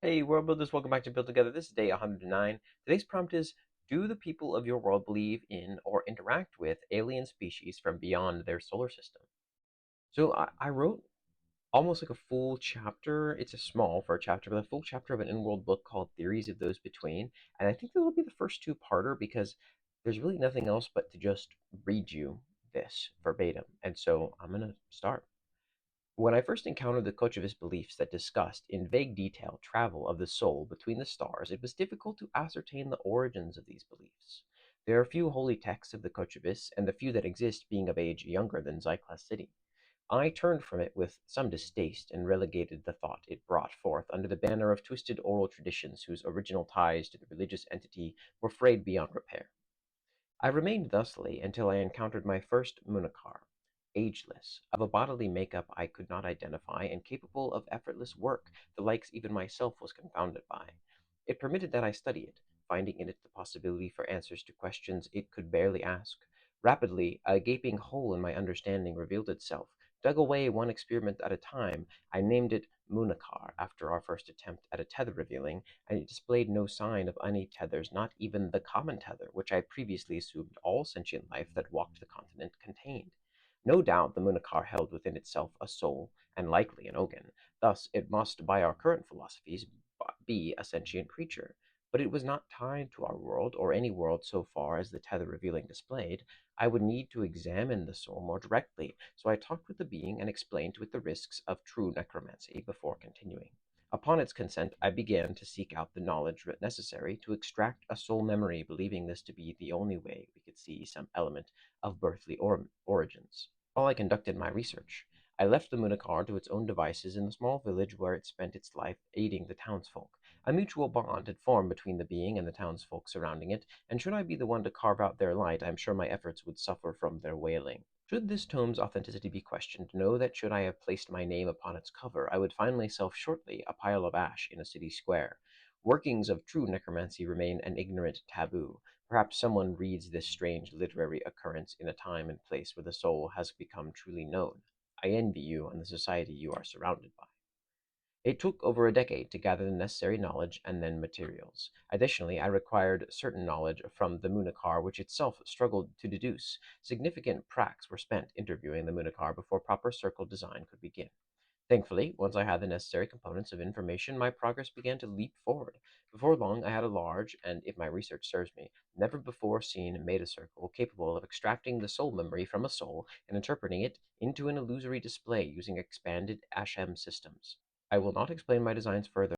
Hey, world builders, welcome back to Build Together. This is day 109. Today's prompt is: do the people of your world believe in or interact with alien species from beyond their solar system? So I wrote almost like a full chapter. It's a small for a chapter, but a full chapter of an in-world book called Theories of Those Between. And I think this will be the first two-parter because there's really nothing else but to just read you this verbatim. And so I'm going to start. When I first encountered the Kochevist beliefs that discussed in vague detail travel of the soul between the stars, it was difficult to ascertain the origins of these beliefs. There are few holy texts of the Kochevists, and the few that exist being of age younger than Zyklus city. I turned from it with some distaste and relegated the thought it brought forth under the banner of twisted oral traditions whose original ties to the religious entity were frayed beyond repair. I remained thusly until I encountered my first Munakar, ageless, of a bodily makeup I could not identify, and capable of effortless work, the likes even myself was confounded by. It permitted that I study it, finding in it the possibility for answers to questions it could barely ask. Rapidly, a gaping hole in my understanding revealed itself. Dug away one experiment at a time, I named it Munakar after our first attempt at a tether revealing, and it displayed no sign of any tethers, not even the common tether, which I had previously assumed all sentient life that walked the continent contained. No doubt the Munakar held within itself a soul, and likely an Ogan. Thus it must, by our current philosophies, be a sentient creature. But it was not tied to our world, or any world so far as the tether revealing displayed. I would need to examine the soul more directly, so I talked with the being and explained to it the risks of true necromancy before continuing. Upon its consent, I began to seek out the knowledge necessary to extract a soul memory, believing this to be the only way we could see some element of earthly origins. While I conducted my research, I left the Munakar to its own devices in the small village where it spent its life aiding the townsfolk. A mutual bond had formed between the being and the townsfolk surrounding it, and should I be the one to carve out their light, I am sure my efforts would suffer from their wailing. Should this tome's authenticity be questioned, know that should I have placed my name upon its cover, I would find myself shortly a pile of ash in a city square. Workings of true necromancy remain an ignorant taboo. Perhaps someone reads this strange literary occurrence in a time and place where the soul has become truly known. I envy you and the society you are surrounded by. It took over a decade to gather the necessary knowledge and then materials. Additionally, I required certain knowledge from the Munakar, which itself struggled to deduce. Significant pracs were spent interviewing the Munakar before proper circle design could begin. Thankfully, once I had the necessary components of information, my progress began to leap forward. Before long, I had a large, and if my research serves me, never before seen meta circle capable of extracting the soul memory from a soul and interpreting it into an illusory display using expanded Ashem systems. I will not explain my designs further.